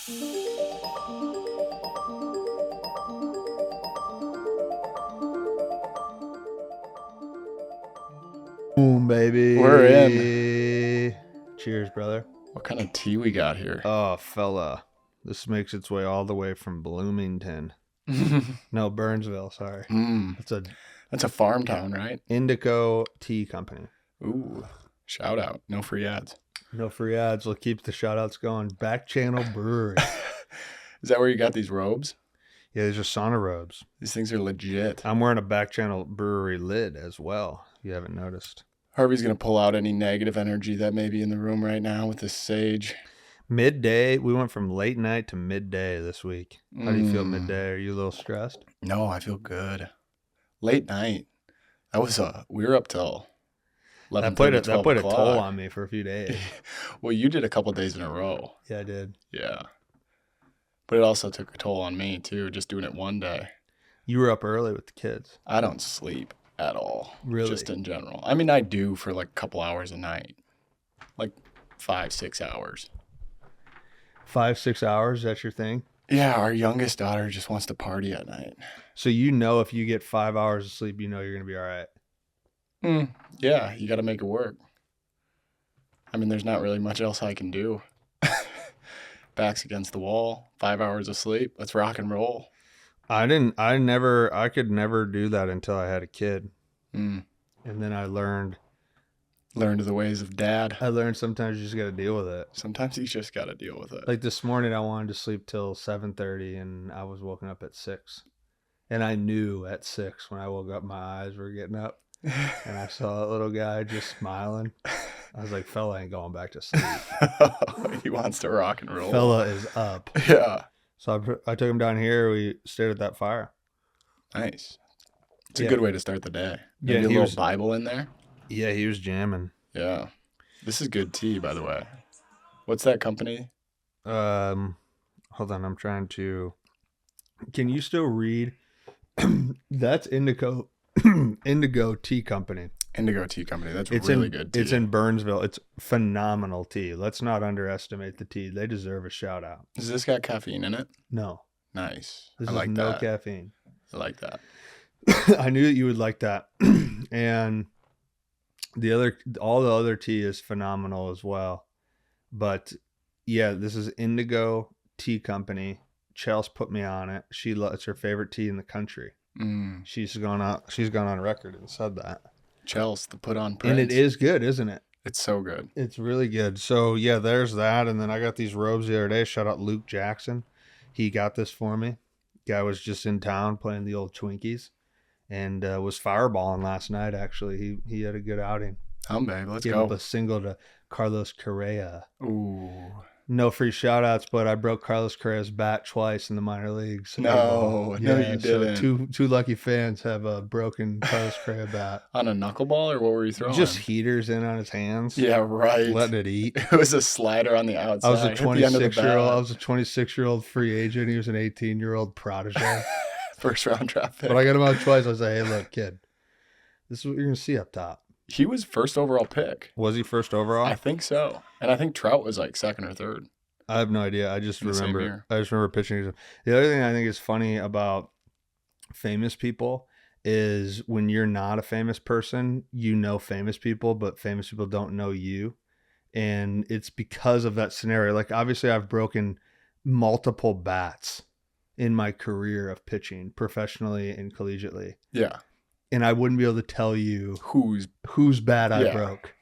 Boom, baby. We're in. Cheers, brother. What kind of tea we got here? Oh, fella. This makes its way all the way from Bloomington. No, Burnsville, sorry. That's a farm town, right? Indigo Tea Company. Ooh, shout out. No free ads. No free ads. We'll keep the shout outs going. Back Channel Brewery. Is that where you got these robes? Yeah, these are sauna robes. These things are legit. I'm wearing a Back Channel Brewery lid as well, if you haven't noticed. Harvey's going to pull out any negative energy that may be in the room right now with this sage. Midday. We went from late night to midday this week. How do you feel midday? Are you a little stressed? No, I feel good. Late night. We were up till 11. That put a toll on me for a few days. Well, you did a couple days in a row. Yeah, I did. Yeah. But it also took a toll on me, too, just doing it one day. You were up early with the kids. I don't sleep at all. Really? Just in general. I mean, I do for like a couple hours a night. Like 5-6 hours. 5-6 hours, that's your thing? Yeah, our youngest daughter just wants to party at night. So you know if you get 5 hours of sleep, you know you're going to be all right. Yeah, you got to make it work. I mean, there's not really much else I can do. Back's against the wall, 5 hours of sleep. Let's rock and roll. I could never do that until I had a kid. And then I learned the ways of dad. I learned sometimes you just got to deal with it. Sometimes you just got to deal with it. Like this morning, I wanted to sleep till 7:30 and I was woken up at 6. And I knew at 6 when I woke up, my eyes were getting up. And I saw that little guy just smiling. I was like, fella ain't going back to sleep. He wants to rock and roll. Fella is up. Yeah. So I took him down here. We stayed at that fire. Nice. It's a good way to start the day. Maybe a little Bible in there. Yeah, he was jamming. Yeah. This is good tea, by the way. What's that company? Hold on. I'm trying to. Can you still read? That's Indigo Tea Company. Indigo Tea Company. That's really good tea. It's in Burnsville. It's phenomenal tea. Let's not underestimate the tea. They deserve a shout out. Has this got caffeine in it? No. Nice. This I is like no that. caffeine. I like that. I knew that you would like that. And all the other tea is phenomenal as well. But yeah, this is Indigo Tea Company. Chelsea put me on it. It's her favorite tea in the country. She's gone on record and said that. Chelsea, the put on prince. And it is good, isn't it? It's so good. It's really good. So yeah, there's that. And then I got these robes the other day. Shout out Luke Jackson. He got this for me. Guy was just in town playing the old Twinkies and was fireballing last night. Actually, he had a good outing. Babe, let's go. Gave up a single to Carlos Correa. Ooh. No free shout outs, but I broke Carlos Correa's bat twice in the minor leagues. No, you didn't. So two lucky fans have a broken Carlos Correa bat. On a knuckleball, or what were you throwing? Just heaters in on his hands. Yeah, right. Letting it eat. It was a slider on the outside. I was a 26-year-old free agent. He was an 18-year-old protege. First round draft pick. But I got him out twice. I was like, hey, look, kid, this is what you're going to see up top. He was first overall pick. Was he first overall? I think so. And I think Trout was like second or third. I have no idea. I just remember pitching. The other thing I think is funny about famous people is when you're not a famous person, you know famous people, but famous people don't know you. And it's because of that scenario. Like, obviously, I've broken multiple bats in my career of pitching professionally and collegiately. Yeah. And I wouldn't be able to tell you whose bat I broke.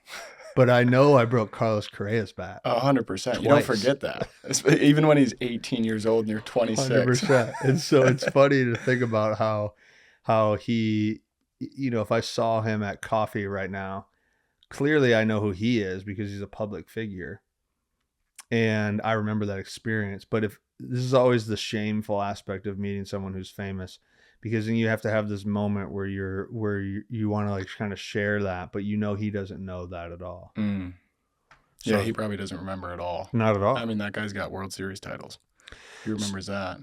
But I know I broke Carlos Correa's bat. 100%. You don't forget that. Even when he's 18 years old and you're 26. 100%. And so it's funny to think about how he, if I saw him at coffee right now, clearly I know who he is because he's a public figure. And I remember that experience. But if this is always the shameful aspect of meeting someone who's famous, because then you have to have this moment where you want to like kind of share that, but he doesn't know that at all. Yeah, he probably doesn't remember at all. Not at all. I mean, that guy's got World Series titles. He remembers that.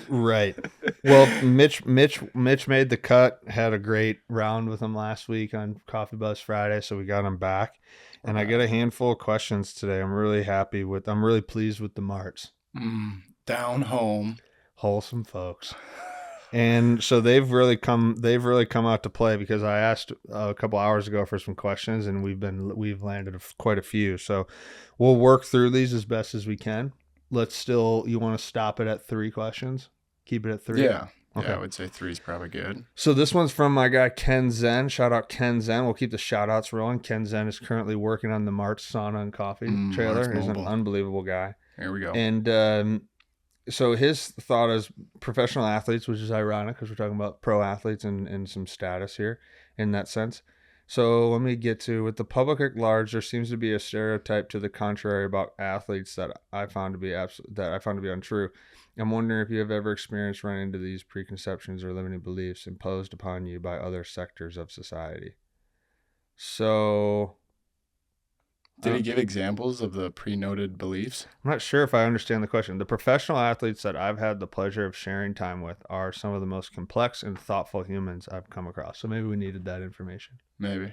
Right. Well, Mitch made the cut, had a great round with him last week on Coffee Buzz Friday, so we got him back. And I get a handful of questions today. I'm really pleased with the marks. Down home. Wholesome folks. And so they've really come out to play because I asked a couple hours ago for some questions, and we've landed quite a few. So we'll work through these as best as we can. You want to stop it at 3 questions? Keep it at 3? Yeah. Okay. Yeah, I would say 3 is probably good. So this one's from my guy Ken Zen. Shout out Ken Zen. We'll keep the shout outs rolling. Ken Zen is currently working on the March Sauna and Coffee trailer. March He's an Mobile. unbelievable guy. Here we go. And so his thought is professional athletes, which is ironic because we're talking about pro athletes and some status here in that sense. So let me get to, with the public at large, there seems to be a stereotype to the contrary about athletes that I found to be untrue. I'm wondering if you have ever experienced running into these preconceptions or limiting beliefs imposed upon you by other sectors of society. So Did he give examples of the pre-noted beliefs? I'm not sure if I understand the question. The professional athletes that I've had the pleasure of sharing time with are some of the most complex and thoughtful humans I've come across. So maybe we needed that information. Maybe.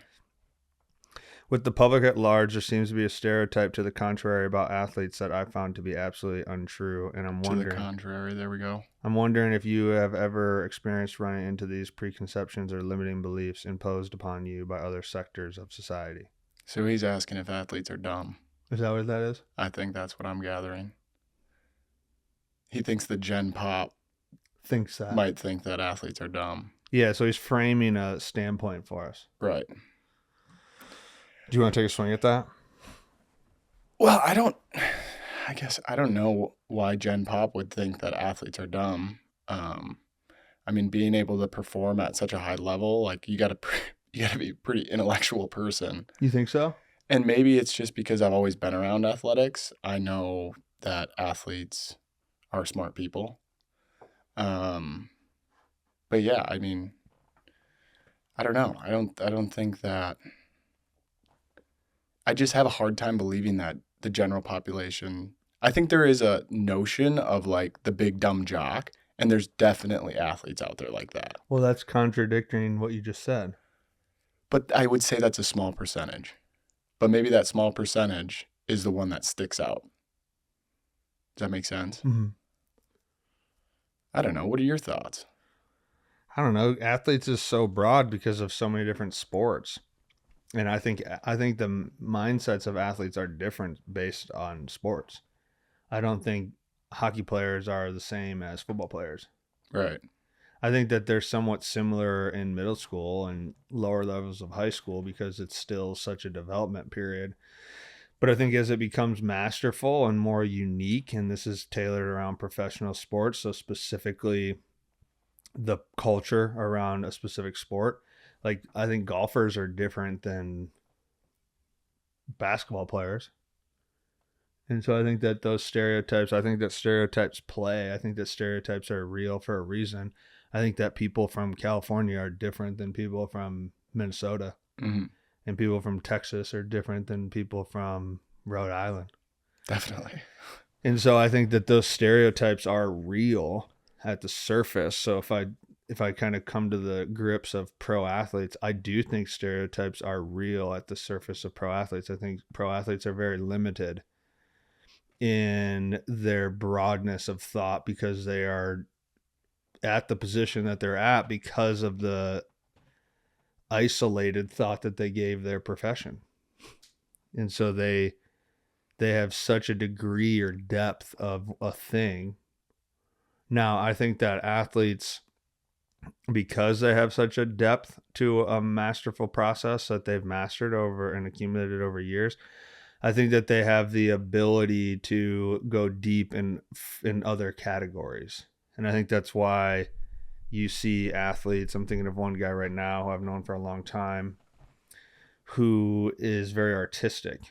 With the public at large, there seems to be a stereotype to the contrary about athletes that I found to be absolutely untrue. And I'm wondering, To the contrary, there we go. I'm wondering if you have ever experienced running into these preconceptions or limiting beliefs imposed upon you by other sectors of society. So he's asking if athletes are dumb. Is that what that is? I think that's what I'm gathering. He thinks the Gen Pop Thinks that. might think that athletes are dumb. Yeah, so he's framing a standpoint for us. Right. Do you want to take a swing at that? Well, I don't know why Gen Pop would think that athletes are dumb. I mean, being able to perform at such a high level, like you got to be a pretty intellectual person. You think so? And maybe it's just because I've always been around athletics. I know that athletes are smart people. But yeah, I mean, I don't know. I don't think that. I just have a hard time believing that the general population. I think there is a notion of like the big dumb jock, and there's definitely athletes out there like that. Well, that's contradicting what you just said. But I would say that's a small percentage. But maybe that small percentage is the one that sticks out. Does that make sense? Mm-hmm. I don't know. What are your thoughts? I don't know. Athletes is so broad because of so many different sports. And I think the mindsets of athletes are different based on sports. I don't think hockey players are the same as football players. Right. I think that they're somewhat similar in middle school and lower levels of high school because it's still such a development period. But I think as it becomes masterful and more unique, and this is tailored around professional sports, so specifically the culture around a specific sport, like I think golfers are different than basketball players. And so I think that stereotypes play. I think that stereotypes are real for a reason. I think that people from California are different than people from Minnesota. Mm-hmm. And people from Texas are different than people from Rhode Island. Definitely. And so I think that those stereotypes are real at the surface. So if I kind of come to the grips of pro athletes, I do think stereotypes are real at the surface of pro athletes. I think pro athletes are very limited in their broadness of thought because they are at the position that they're at because of the isolated thought that they gave their profession. And so they have such a degree or depth of a thing. Now, I think that athletes, because they have such a depth to a masterful process that they've mastered over and accumulated over years, I think that they have the ability to go deep in other categories. And I think that's why you see athletes. I'm thinking of one guy right now who I've known for a long time who is very artistic.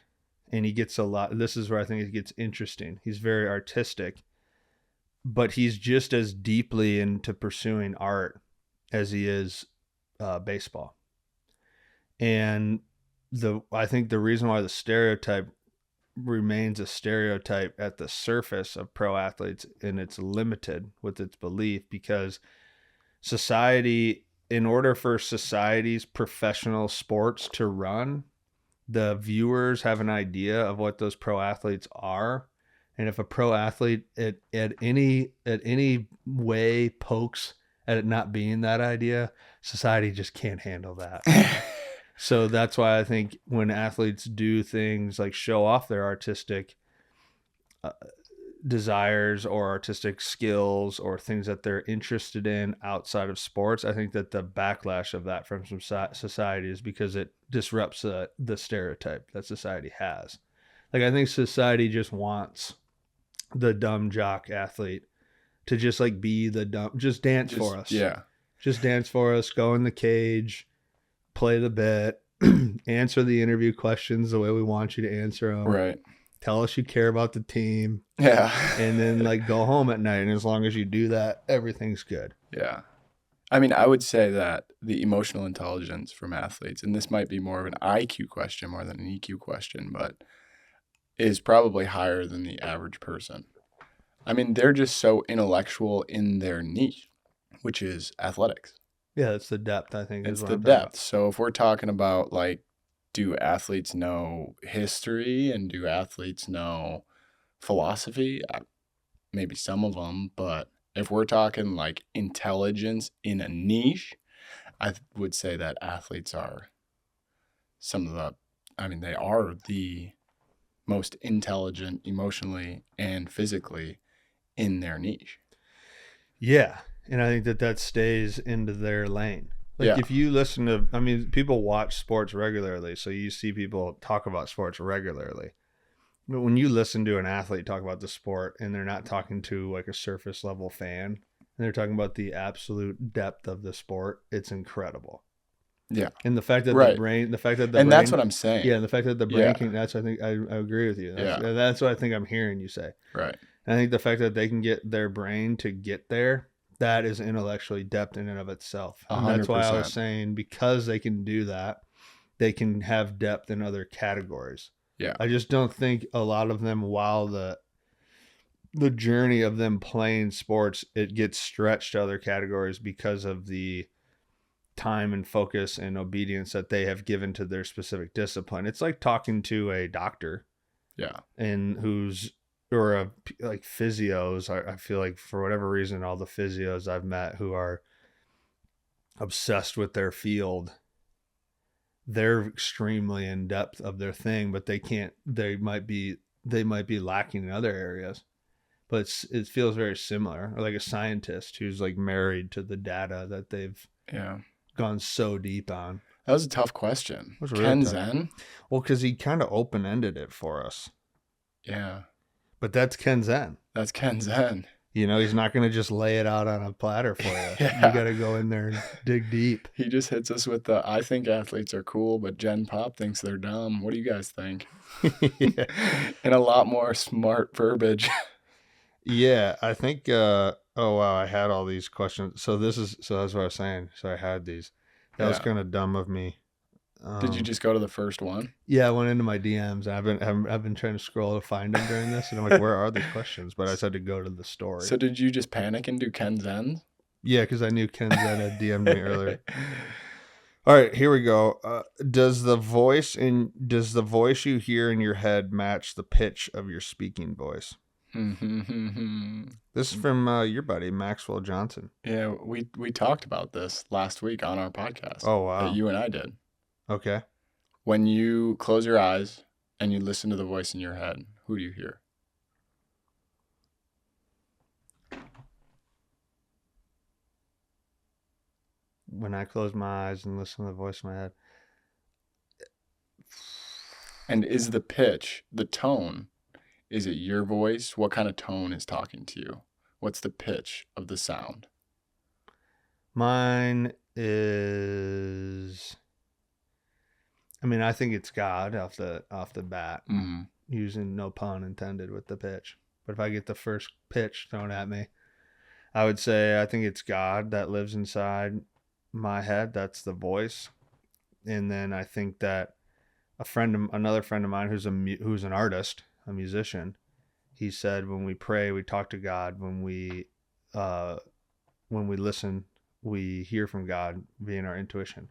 And he gets a lot. This is where I think it gets interesting. He's very artistic, but he's just as deeply into pursuing art as he is baseball. And I think the reason why the stereotype remains a stereotype at the surface of pro athletes, and it's limited with its belief, because society, in order for society's professional sports to run, the viewers have an idea of what those pro athletes are, And if a pro athlete at any way pokes at it not being that idea, society just can't handle that. So that's why I think when athletes do things like show off their artistic desires or artistic skills or things that they're interested in outside of sports, I think that the backlash of that from some society is because it disrupts the stereotype that society has. Like, I think society just wants the dumb jock athlete to just like be the dumb, just dance for us. Yeah. Just dance for us, go in the cage, play the bit, answer the interview questions the way we want you to answer them. Right. Tell us you care about the team. Yeah. And then like go home at night. And as long as you do that, everything's good. Yeah. I mean, I would say that the emotional intelligence from athletes, and this might be more of an IQ question more than an EQ question, but is probably higher than the average person. I mean, they're just so intellectual in their niche, which is athletics. Yeah, it's the depth, I think. It's the depth. So if we're talking about like, do athletes know history and do athletes know philosophy? Maybe some of them, but if we're talking like intelligence in a niche, I would say that athletes are they are the most intelligent emotionally and physically in their niche. Yeah. And I think that stays into their lane. Like if you listen to, I mean, people watch sports regularly. So you see people talk about sports regularly. But when you listen to an athlete talk about the sport and they're not talking to like a surface level fan, and they're talking about the absolute depth of the sport, it's incredible. Yeah. And the fact that the brain, and that's what I'm saying. Yeah. And the fact that the brain can, that's, I think I agree with you. That's what I think I'm hearing you say. Right. And I think the fact that they can get their brain to get there, that is intellectually depth in and of itself. And that's why I was saying, because they can do that, they can have depth in other categories. Yeah. I just don't think a lot of them, while the journey of them playing sports, it gets stretched to other categories because of the time and focus and obedience that they have given to their specific discipline. It's like talking to a doctor. Yeah. And or like physios. I feel like for whatever reason, all the physios I've met who are obsessed with their field, they're extremely in depth of their thing, but they might be lacking in other areas, but it feels very similar. Or like a scientist who's like married to the data that they've gone so deep on. That was a tough question. Really Ken tough. Zen? Well, because he kind of open-ended it for us. Yeah. But that's Ken Zen. That's Ken Zen. You know, he's not going to just lay it out on a platter for you. You got to go in there and dig deep. He just hits us with the, I think athletes are cool, but Gen Pop thinks they're dumb. What do you guys think? And a lot more smart verbiage. Yeah, I think, oh, wow, I had all these questions. So that's what I was saying. So I had these. That was kind of dumb of me. Did you just go to the first one? Yeah, I went into my DMs. I've been trying to scroll to find them during this, and I'm like, where are these questions? But I said to go to the story. So did you just panic and do Ken Zen? Yeah, because I knew Ken Zen had DM'd me earlier. All right, here we go. Does the voice you hear in your head match the pitch of your speaking voice? This is from your buddy Maxwell Johnson. Yeah, we talked about this last week on our podcast. Oh, wow. That you and I did. Okay. When you close your eyes and you listen to the voice in your head, who do you hear? When I close my eyes and listen to the voice in my head. And is the pitch, the tone, is it your voice? What kind of tone is talking to you? What's the pitch of the sound? Mine is... I mean, I think it's God off the bat, using no pun intended with the pitch. But if I get the first pitch thrown at me, I would say I think it's God that lives inside my head. That's the voice. And then I think that another friend of mine who's an artist, a musician, he said when we pray, we talk to God. When we listen, we hear from God via our intuition.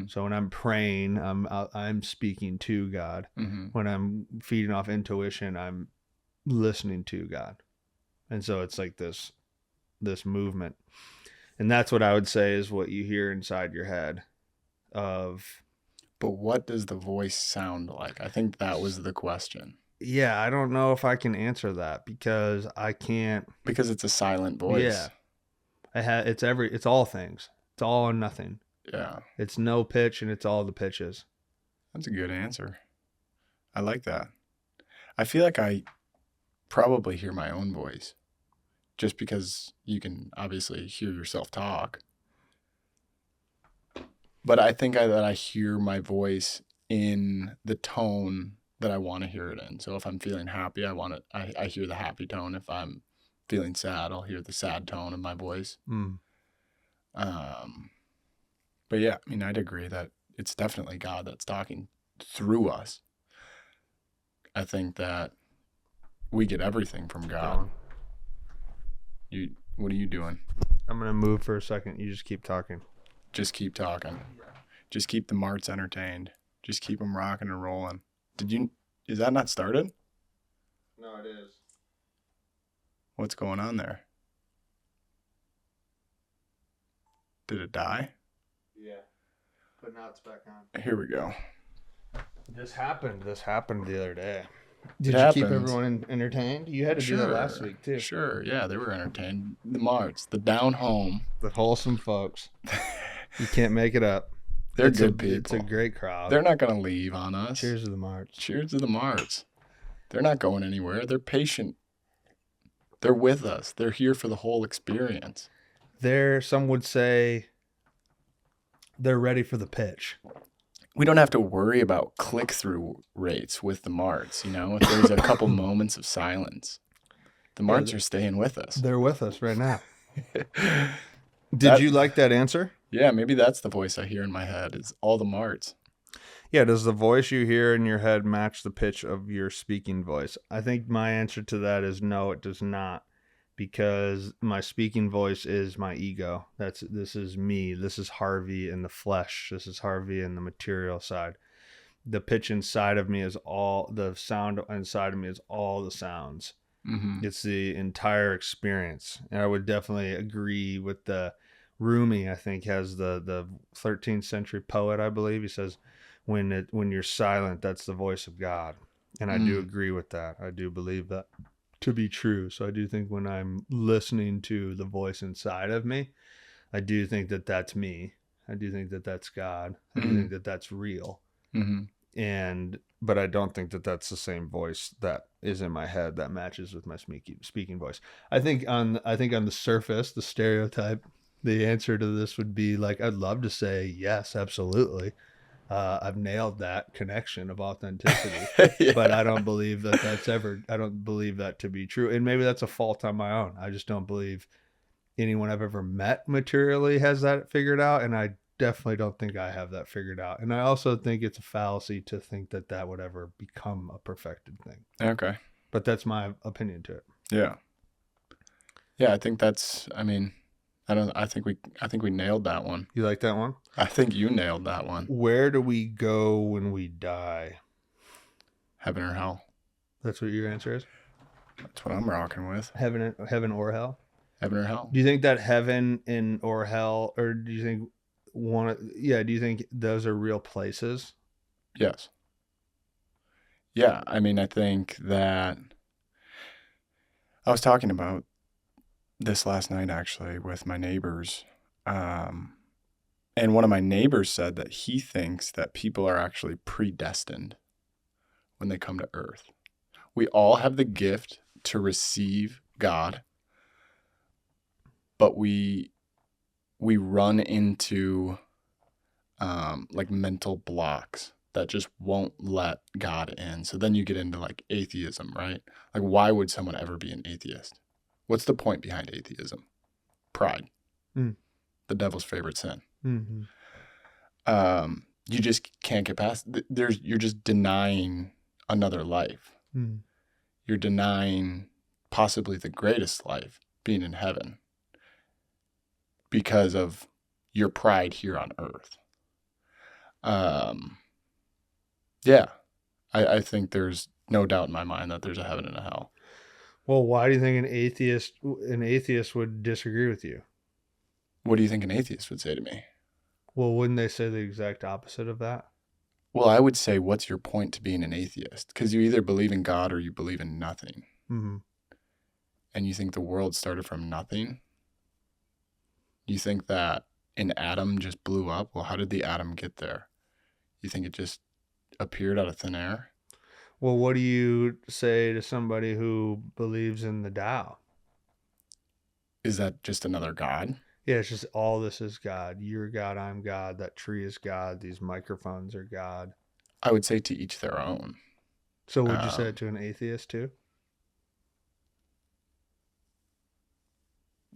So when I'm praying, I'm speaking to God. When I'm feeding off intuition, I'm listening to God. And so it's like this movement. And that's what I would say is what you hear inside your head of. But what does the voice sound like? I think that was the question. Yeah, I don't know if I can answer that because I can't. Because it's a silent voice. Yeah. It's all things. It's all or nothing. Yeah. It's no pitch and it's all the pitches. That's a good answer. I like that. I feel like I probably hear my own voice just because you can obviously hear yourself talk. But I think that I hear my voice in the tone that I want to hear it in. So if I'm feeling happy, I hear the happy tone. If I'm feeling sad, I'll hear the sad tone of my voice. But yeah, I mean, I'd agree that it's definitely God that's talking through us. I think that we get everything from God. What are you doing? I'm going to move for a second. You just keep talking. Just keep talking. Just keep the marts entertained. Just keep them rocking and rolling. Is that not started? No, it is. What's going on there? Did it die? Yeah. But now it's back on. Here we go. This happened the other day. Did It you keep happens. everyone entertained? You had to do that last week too. Sure, yeah, they were entertained. The marts, the down home. The wholesome folks. You can't make it up. They're good people. It's a great crowd. They're not going to leave on us. Cheers to the marts. Cheers to the marts. They're not going anywhere. They're patient. They're with us. They're here for the whole experience. Some would say they're ready for the pitch. We don't have to worry about click-through rates with the marts, you know? If there's a couple moments of silence, the marts are staying with us. They're with us right now. Did you like that answer? Yeah, maybe that's the voice I hear in my head is all the marts. Yeah, does the voice you hear in your head match the pitch of your speaking voice? I think my answer to that is no, it does not. Because my speaking voice is my ego. This is me. This is Harvey in the flesh. This is Harvey in the material side. The pitch inside of me is all the sound inside of me is all the sounds. Mm-hmm. It's the entire experience. And I would definitely agree with the Rumi, I think, has the 13th century poet, I believe. He says, when you're silent, that's the voice of God. And I do agree with that. I do believe that to be true. So I do think when I'm listening to the voice inside of me, I do think that that's me. I do think that that's God. I do think that that's real. Mm-hmm. But I don't think that that's the same voice that is in my head that matches with my speaking voice. I think on the surface, the stereotype, the answer to this would be like, I'd love to say yes, absolutely. I've nailed that connection of authenticity, yeah. But I don't believe that I don't believe that to be true. And maybe that's a fault on my own. I just don't believe anyone I've ever met materially has that figured out. And I definitely don't think I have that figured out. And I also think it's a fallacy to think that would ever become a perfected thing. Okay. But that's my opinion to it. Yeah. Yeah. I think I think we nailed that one. You like that one? I think you nailed that one. Where do we go when we die? Heaven or hell? That's what your answer is? That's what I'm rocking with. Heaven or hell? Heaven or hell. Do you think that heaven or hell, or do you think do you think those are real places? Yes. Yeah, I mean, I think that I was talking about this last night actually with my neighbors. And one of my neighbors said that he thinks that people are actually predestined when they come to earth. We all have the gift to receive God, but we run into like mental blocks that just won't let God in. So then you get into like atheism, right? Like, why would someone ever be an atheist? What's the point behind atheism? Pride. The devil's favorite sin. Mm-hmm. You just can't get past. You're just denying another life. You're denying possibly the greatest life, being in heaven, because of your pride here on earth. Yeah, I think there's no doubt in my mind that there's a heaven and a hell. Well, why do you think an atheist would disagree with you? What do you think an atheist would say to me? Well, wouldn't they say the exact opposite of that? Well, I would say, what's your point to being an atheist? Because you either believe in God or you believe in nothing. Mm-hmm. And you think the world started from nothing? You think that an atom just blew up? Well, how did the atom get there? You think it just appeared out of thin air? Well, what do you say to somebody who believes in the Tao? Is that just another God? Yeah, it's just all this is God. You're God, I'm God. That tree is God. These microphones are God. I would say to each their own. So would you say it to an atheist too?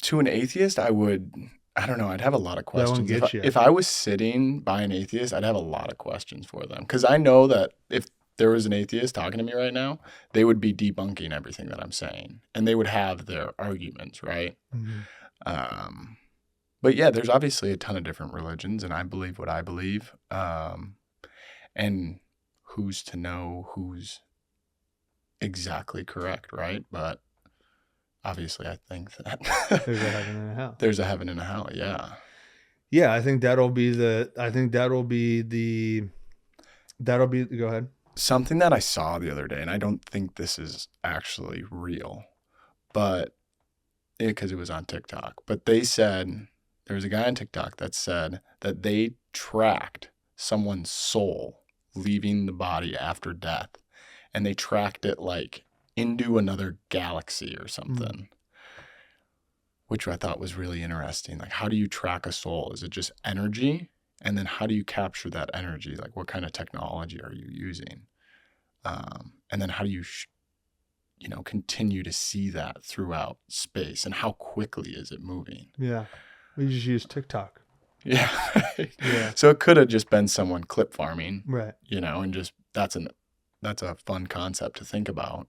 To an atheist, I don't know, I'd have a lot of questions. That won't get you. If I was sitting by an atheist, I'd have a lot of questions for them. Because I know that if there was an atheist talking to me right now, they would be debunking everything that I'm saying. And they would have their arguments, right? Mm-hmm. But yeah, there's obviously a ton of different religions, and I believe what I believe. And who's to know who's exactly correct, right? But obviously, I think that There's a heaven and a hell. There's a heaven and a hell, yeah. Yeah, I think that'll be go ahead. Something that I saw the other day, and I don't think this is actually real, but because it was on TikTok, but they said, there was a guy on TikTok that said that they tracked someone's soul leaving the body after death, and they tracked it like into another galaxy or something, which I thought was really interesting. Like, how do you track a soul? Is it just energy? And then how do you capture that energy? Like, what kind of technology are you using? And then how do you, continue to see that throughout space? And how quickly is it moving? Yeah. We just use TikTok. Yeah. Yeah. So it could have just been someone clip farming, right? And just that's a fun concept to think about.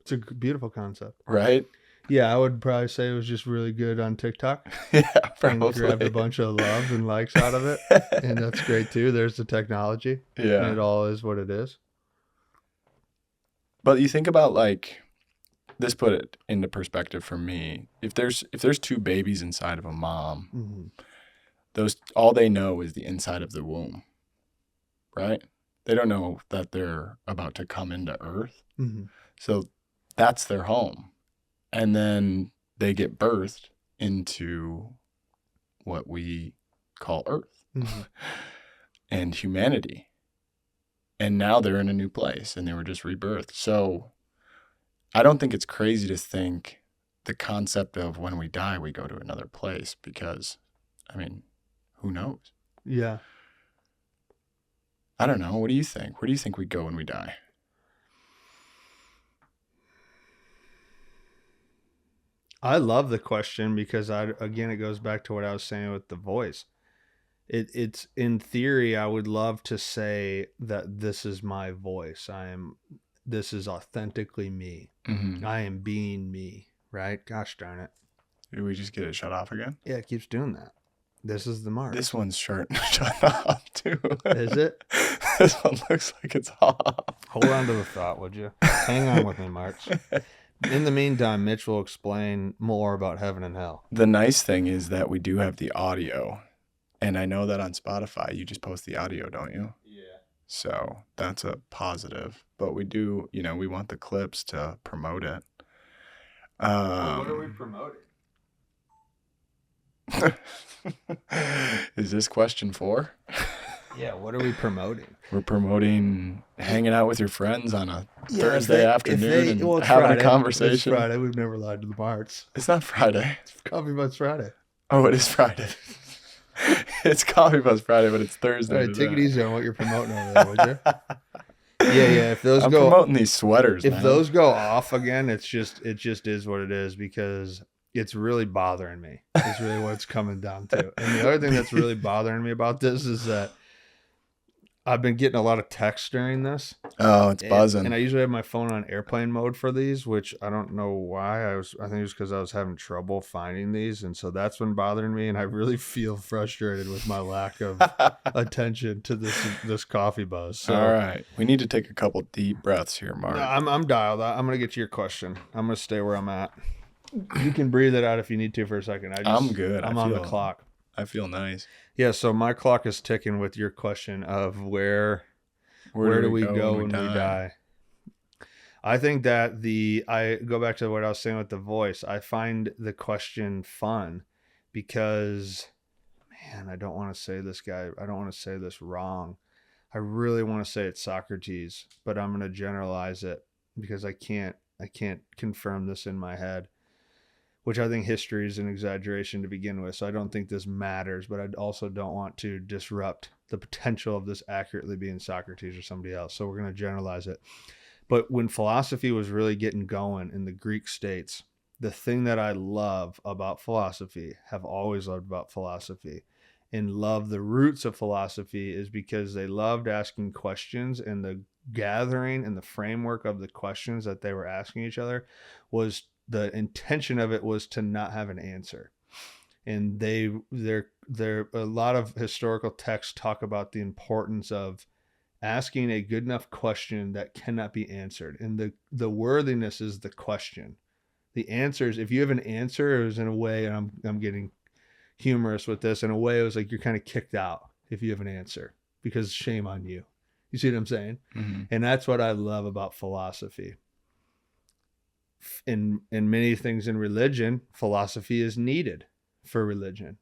It's a beautiful concept, right? Yeah, I would probably say it was just really good on TikTok. Yeah, probably. And grabbed a bunch of love and likes out of it, and that's great too. There's the technology. Yeah, and it all is what it is. But you think about, like, this put it into perspective for me. If there's two babies inside of a mom, Mm-hmm. those all they know is the inside of the womb, right? They don't know that they're about to come into Earth. Mm-hmm. So that's their home. And then they get birthed into what we call Earth Mm-hmm. and humanity. And now they're in a new place and they were just rebirthed. So I don't think it's crazy to think the concept of when we die, we go to another place because, who knows? Yeah. I don't know. What do you think? Where do you think we go when we die? I love the question because it goes back to what I was saying with the voice. It's in theory, I would love to say that this is my voice. This is authentically me. Mm-hmm. I am being me, right? Gosh darn it. Did we just get it shut off again? Yeah, it keeps doing that. This is the mark. This one's shut off too. Is it? This one looks like it's off. Hold on to the thought, would you? Hang on with me, Marks. In the meantime, Mitch will explain more about heaven and hell. The nice thing is that we do have the audio. And I know that on Spotify, you just post the audio, don't you? Yeah. So that's a positive. But we do, we want the clips to promote it. Well, what are we promoting? Is this question 4? Yeah, what are we promoting? We're promoting hanging out with your friends on a Thursday afternoon and having Friday. a conversation. It's Friday. We've never lied to the Marts. It's not Friday. It's Coffee Butts Friday. Oh, it is Friday. It's Coffee Butts Friday, but it's Thursday. All right, take it easy on what you're promoting over there, would you? Yeah. If those I'm promoting these sweaters. If man. those go off again, it just is what it is because it's really bothering me. It's really what it's coming down to. And the other thing that's really bothering me about this is that I've been getting a lot of texts during this. Oh, it's And buzzing. I usually have my phone on airplane mode for these, which I don't know why. I think it's because I was having trouble finding these, and so that's been bothering me. And I really feel frustrated with my lack of attention to this coffee buzz. All So right. We need to take a couple deep breaths here, no, Mark. I'm dialed. I'm gonna get to your question. I'm gonna stay where I'm at. You can breathe it out if you need to for a second. I'm good. I'm on the clock. I feel nice. Yeah, so my clock is ticking with your question of where Where do do we we go go when we when we die? die? I think that I go back to what I was saying with the voice. I find the question fun because, man, I don't want to say this guy. I don't want to say this wrong. I really want to say it's Socrates, but I'm going to generalize it because I can't confirm this in my head, which I think history is an exaggeration to begin with. So I don't think this matters, but I also don't want to disrupt the potential of this accurately being Socrates or somebody else. So we're going to generalize it. But when philosophy was really getting going in the Greek states, the thing that I love about philosophy, have always loved about philosophy, and love the roots of philosophy is because they loved asking questions, and the gathering and the framework of the questions that they were asking each other was the intention of it was to not have an answer. And there a lot of historical texts talk about the importance of asking a good enough question that cannot be answered. And the worthiness is the question. The answers, if you have an answer, it was in a way, and I'm getting humorous with this, in a way it was like you're kind of kicked out if you have an answer because shame on you. You see what I'm saying? Mm-hmm. And that's what I love about philosophy. In many things in religion, philosophy is needed for religion.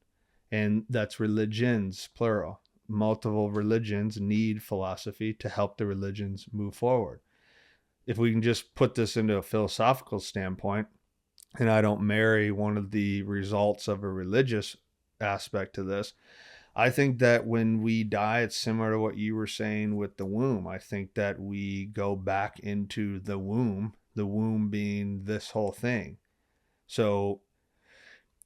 And that's religions, plural. Multiple religions need philosophy to help the religions move forward. If we can just put this into a philosophical standpoint, and I don't marry one of the results of a religious aspect to this, I think that when we die, it's similar to what you were saying with the womb. I think that we go back into the womb being this whole thing. So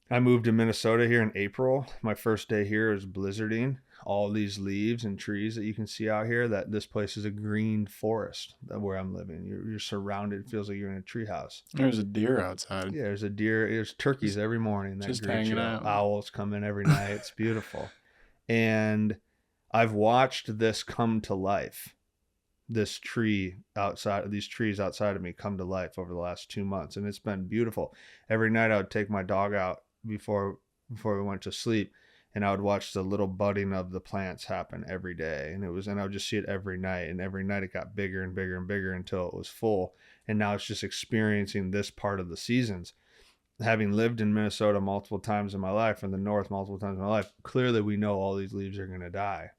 I moved to Minnesota here in April. My first day here is blizzarding. All these leaves and trees that you can see out here, that this place is a green forest where I'm living. You're surrounded. It feels like you're in a treehouse. There's a deer outside. Yeah, there's a deer. There's turkeys every morning. That Just greet hanging you. out. Owls come in every night. It's beautiful. And I've watched this come to life. This tree outside, these trees outside of me come to life over the last 2 months, and it's been beautiful. Every night I would take my dog out before we went to sleep, and I would watch the little budding of the plants happen every day. And I would just see it every night, and every night it got bigger and bigger and bigger until it was full. And now it's just experiencing this part of the seasons. Having lived in Minnesota multiple times in my life, in the north multiple times in my life, clearly we know all these leaves are going to die,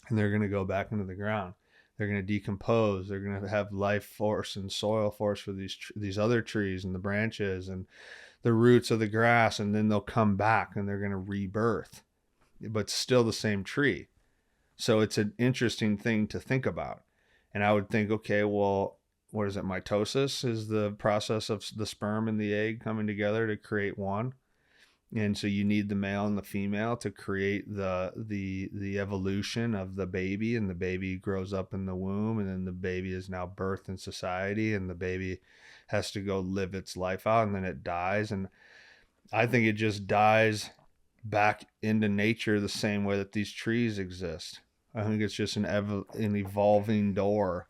and they're going to go back into the ground. They're going to decompose. They're going to have life force and soil force for these other trees and the branches and the roots of the grass, and then they'll come back and they're going to rebirth, but still the same tree. So it's an interesting thing to think about. And I would think, okay, well, what is it? Mitosis is the process of the sperm and the egg coming together to create one. And so you need the male and the female to create the evolution of the baby, and the baby grows up in the womb, and then the baby is now birthed in society, and the baby has to go live its life out, and then it dies. And I think it just dies back into nature the same way that these trees exist. I think it's just an evolving door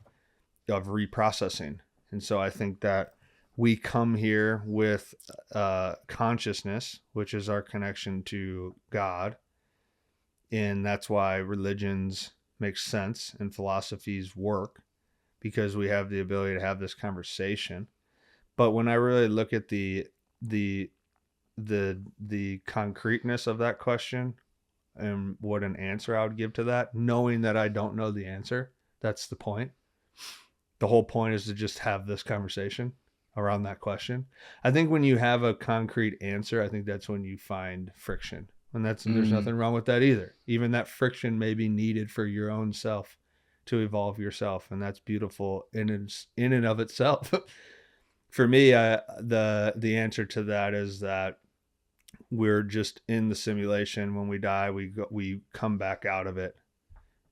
of reprocessing. And so I think that we come here with consciousness, which is our connection to God. And that's why religions make sense and philosophies work, because we have the ability to have this conversation. But when I really look at the concreteness of that question and what an answer I would give to that, knowing that I don't know the answer, that's the point. The whole point is to just have this conversation around that question. I think when you have a concrete answer, I think that's when you find friction. And there's nothing wrong with that either. Even that friction may be needed for your own self to evolve yourself, and that's beautiful in and of itself. For me, the answer to that is that we're just in the simulation. When we die, we come back out of it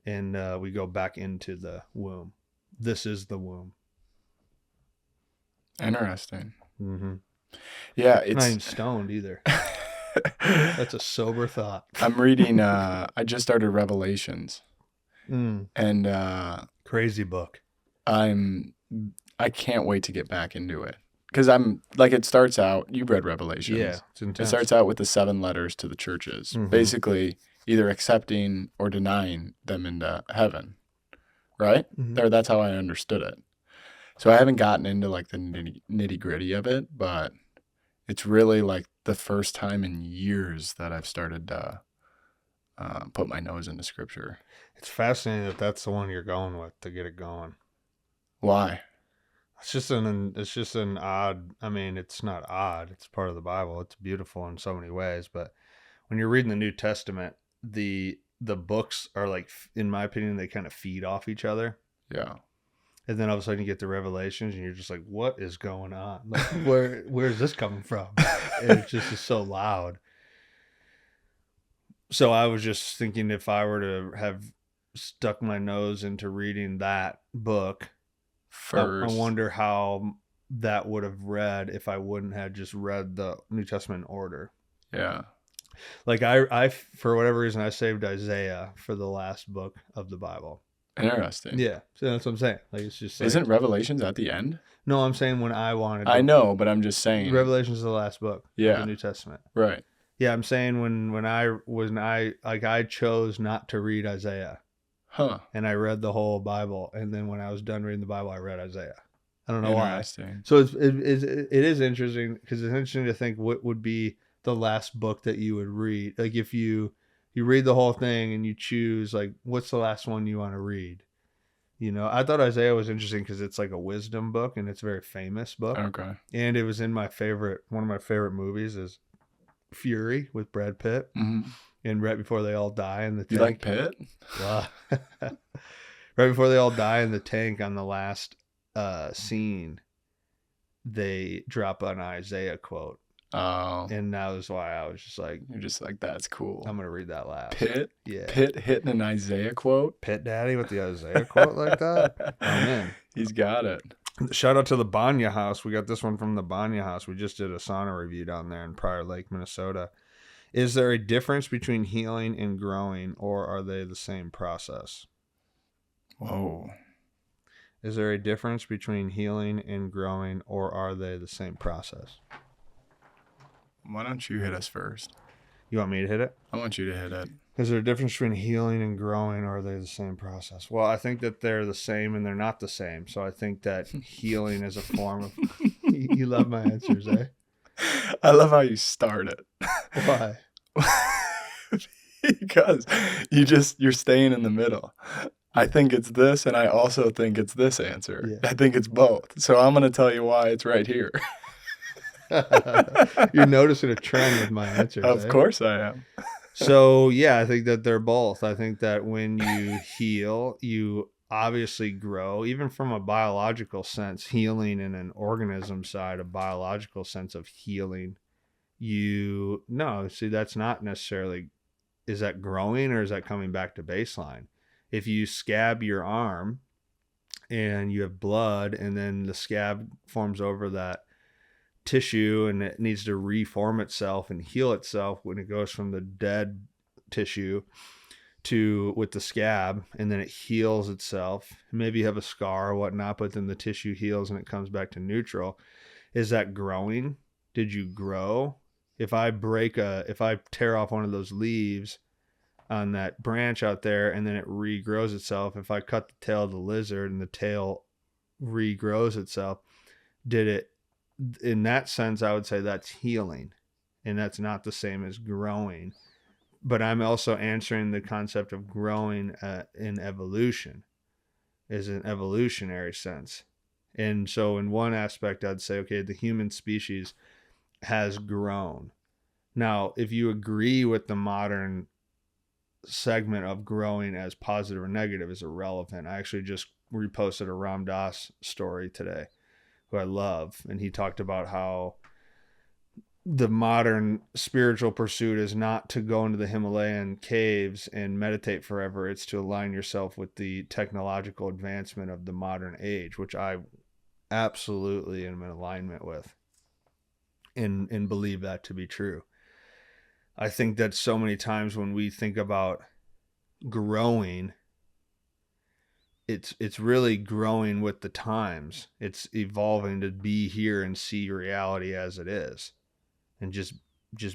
and we go back into the womb. This is the womb. Interesting. Mm-hmm. Yeah, Not it's even stoned either. That's a sober thought. I'm reading I just started Revelations. And crazy book. I can't wait to get back into it. Because I'm like, it starts out, you've read Revelations. Yeah, it's intense. It starts out with the 7 letters to the churches, basically either accepting or denying them into heaven, right? Or that's how I understood it. So I haven't gotten into like the nitty gritty of it, but it's really like the first time in years that I've started to put my nose into scripture. It's fascinating that that's the one you're going with to get it going. Why? It's just an odd, I mean, it's not odd. It's part of the Bible. It's beautiful in so many ways. But when you're reading the New Testament, the books are like, in my opinion, they kind of feed off each other. Yeah. And then all of a sudden you get the Revelations and you're just like, what is going on? Like, where's this coming from? And it just is so loud. So I was just thinking, if I were to have stuck my nose into reading that book first, I wonder how that would have read if I wouldn't have just read the New Testament in order. Yeah. Like I for whatever reason, I saved Isaiah for the last book of the Bible. Interesting. Yeah. So that's what I'm saying. Like, it's just like, isn't Revelations at the end? No, I'm saying when I wanted to. I know, but I'm just saying. Revelations is the last book of the New Testament. Right. Yeah, I'm saying when I chose not to read Isaiah. Huh. And I read the whole Bible, and then when I was done reading the Bible, I read Isaiah. I don't know why. So it is interesting, because it's interesting to think what would be the last book that you would read. Like, if you read the whole thing and you choose, like, what's the last one you want to read? You know, I thought Isaiah was interesting because it's like a wisdom book, and it's a very famous book. Okay. And it was in one of my favorite movies is Fury with Brad Pitt. Mm-hmm. And right before they all die in the tank. You like Pitt? Wow. Right before they all die in the tank on the last scene, they drop an Isaiah quote. Oh. And that was why I was just like... You're just like, that's cool. I'm going to read that last. Pitt? Yeah. Pitt hitting an Isaiah quote? Pitt Daddy with the Isaiah quote like that? I'm in. He's got it. Shout out to the Banya House. We got this one from the Banya House. We just did a sauna review down there in Prior Lake, Minnesota. Is there a difference between healing and growing, or are they the same process? Whoa. Is there a difference between healing and growing, or are they the same process? Why don't you hit us first? You want me to hit it? I want you to hit it. Is there a difference between healing and growing, or are they the same process? Well, I think that they're the same and they're not the same. So I think that healing is a form of... You love my answers, eh? I love how you start it. Why? Because you're staying in the middle. I think it's this, and I also think it's this answer. Yeah. I think it's both. So I'm going to tell you why it's right here. You're noticing a trend with my answers. Of course I am. So, yeah, I think that they're both. I think that when you heal, you obviously grow, even from a biological sense, healing in an organism side, a biological sense of healing. That's not necessarily, is that growing or is that coming back to baseline? If you scab your arm and you have blood and then the scab forms over that tissue and it needs to reform itself and heal itself when it goes from the dead tissue with the scab, and then it heals itself. Maybe you have a scar or whatnot, but then the tissue heals and it comes back to neutral. Is that growing? Did you grow? If I tear off one of those leaves on that branch out there and then it regrows itself, if I cut the tail of the lizard and the tail regrows itself, did it, in that sense, I would say that's healing, and that's not the same as growing. But I'm also answering the concept of growing in evolution, is an evolutionary sense. And so in one aspect, I'd say, okay, the human species has grown. Now, if you agree with the modern segment of growing as positive or negative is irrelevant. I actually just reposted a Ram Dass story today, who I love, and he talked about how the modern spiritual pursuit is not to go into the Himalayan caves and meditate forever. It's to align yourself with the technological advancement of the modern age, which I absolutely am in alignment with and believe that to be true. I think that so many times when we think about growing, it's really growing with the times. It's evolving to be here and see reality as it is, and just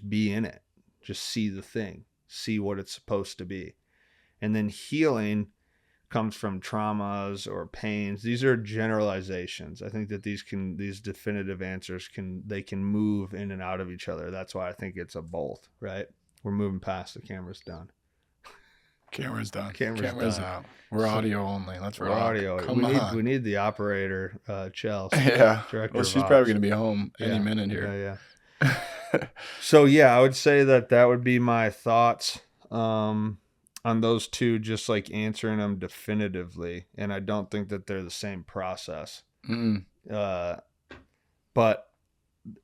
be in it. Just see the thing, see what it's supposed to be. And then healing comes from traumas or pains. These are generalizations. I think that these definitive answers can move in and out of each other. That's why I think it's a both, right? We're moving past the camera's done. Camera's done. Camera's done. out. We're audio only. Let's rock. Audio. We need the operator, Chelsea. Yeah. Director Well, she's probably going to be home any Yeah. minute here. Yeah. So yeah, I would say that would be my thoughts on those two, just like answering them definitively. And I don't think that they're the same process. But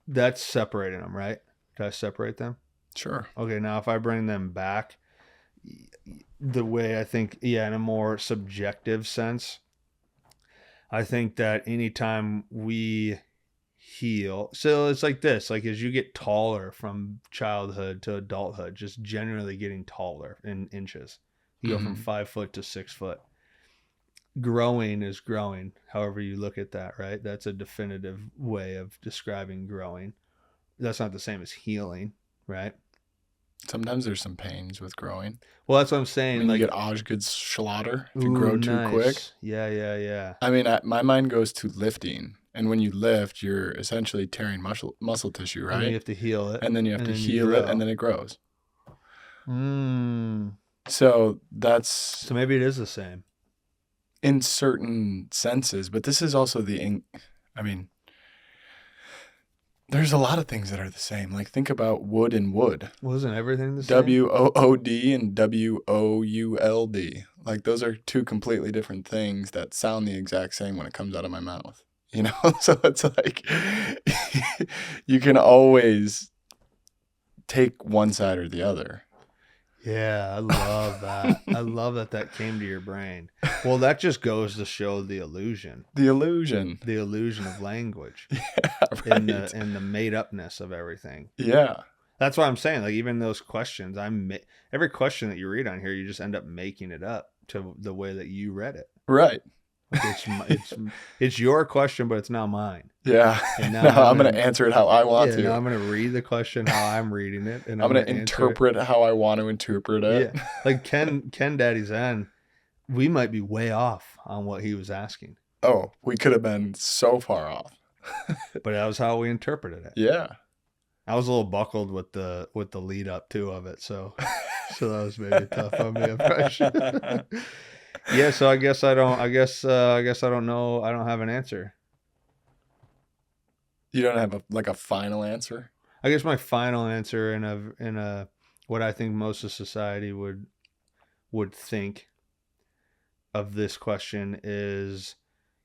that's separating them, right? Did I separate them? Sure. Okay, now if I bring them back, the way I think, in a more subjective sense, I think that anytime we heal, so it's like this, like as you get taller from childhood to adulthood, just generally getting taller in inches, you go from 5 foot to 6 foot. Growing is growing, however you look at that, right? That's a definitive way of describing growing. That's not the same as healing, right? Sometimes there's some pains with growing. Well, that's what I'm saying. I mean, like, you get Osgood's slaughter if you grow too quick. Yeah. I mean, my mind goes to lifting. And when you lift, you're essentially tearing muscle tissue, right? And then you have to heal it. And then you have to heal it, and then it grows. So So maybe it is the same. In certain senses. But this is also there's a lot of things that are the same. Like, think about wood and wood. Wasn't everything the same? WOOD and WOULD. Like, those are two completely different things that sound the exact same when it comes out of my mouth. You know? So it's like, you can always take one side or the other. Yeah, I love that. I love that came to your brain. Well, that just goes to show the illusion. The illusion of language. Yeah, right. And the made-upness of everything. Yeah. That's what I'm saying. Like, even those questions, every question that you read on here, you just end up making it up to the way that you read it. Right. Like it's your question, but it's not mine. Yeah. And now I'm going to answer it how I want to. Now I'm going to read the question how I'm reading it, and I'm going to interpret how I want to interpret it. Yeah. Like Ken Daddy Zen, we might be way off on what he was asking. Oh, we could have been so far off. But that was how we interpreted it. Yeah. I was a little buckled with the lead up too of it, so that was maybe tough on me. Yeah, so I guess I don't know. I don't have an answer. You don't have a final answer? I guess my final answer in a what I think most of society would think of this question is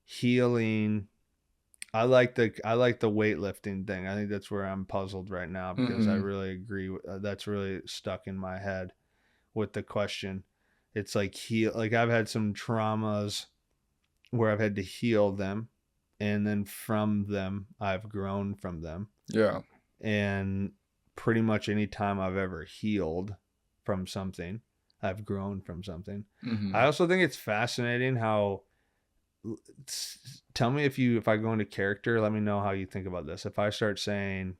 healing. I like the weightlifting thing. I think that's where I'm puzzled right now, because I really agree with, that's really stuck in my head with the question. It's like I've had some traumas where I've had to heal them, and then from them I've grown from them. Yeah. And pretty much any time I've ever healed from something, I've grown from something. I also think it's fascinating how, tell me if I go into character, let me know how you think about this. If I start saying,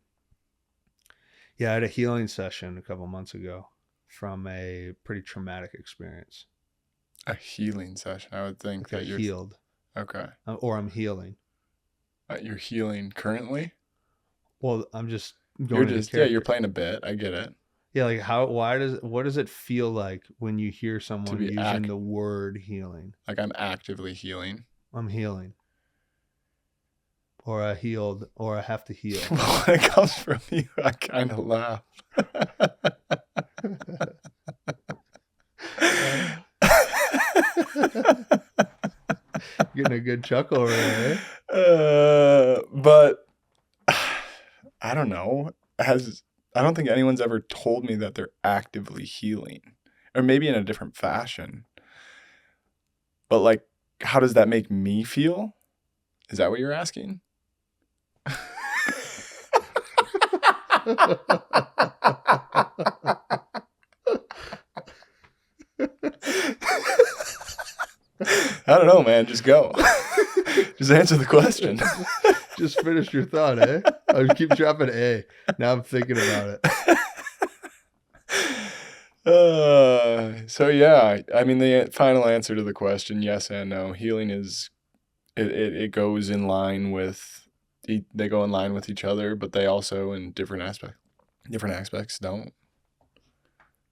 yeah, I had a healing session a couple months ago from a pretty traumatic experience. A healing session. I would think that you're healed. Okay. Or I'm healing. You're healing currently? Well, I'm just going into character. You're playing a bit. I get it. Yeah, like what does it feel like when you hear someone using the word healing? Like, I'm actively healing. I'm healing. Or I healed, or I have to heal. Well, when it comes from you, I kind of laugh. Getting a good chuckle over there. But I don't know. I don't think anyone's ever told me that they're actively healing, or maybe in a different fashion. But like, how does that make me feel? Is that what you're asking? I don't know, man. Just go. Just answer the question. Just finish your thought, eh? I keep dropping A. Now I'm thinking about it. So yeah, I mean, the final answer to the question, yes and no. Healing is, it goes in line with, they go in line with each other, but they also in different aspects don't.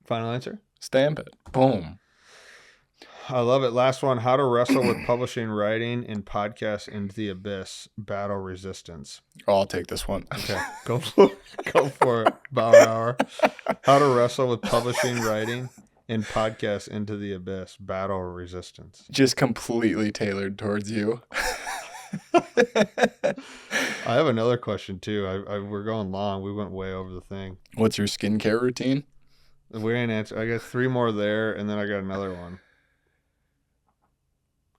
Final answer? Stamp it. Boom. I love it. Last one. How to wrestle with publishing, writing, and podcasts into the abyss. Battle resistance. Oh, I'll take this one. Okay. Go for it. Bauer Hour. How to wrestle with publishing, writing, and podcasts into the abyss. Battle resistance. Just completely tailored towards you. I have another question too. We're going long. We went way over the thing. What's your skincare routine? We ain't answer. I got 3 more there, and then I got another one.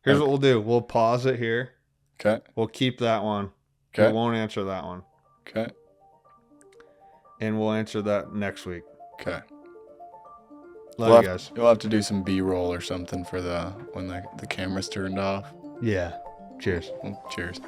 Here's what we'll do. We'll pause it here. Okay. We'll keep that one. Okay. We won't answer that one. Okay. And we'll answer that next week. Okay. Love you guys. You'll have to do some B-roll or something for when the camera's turned off. Yeah. Cheers. Well, cheers.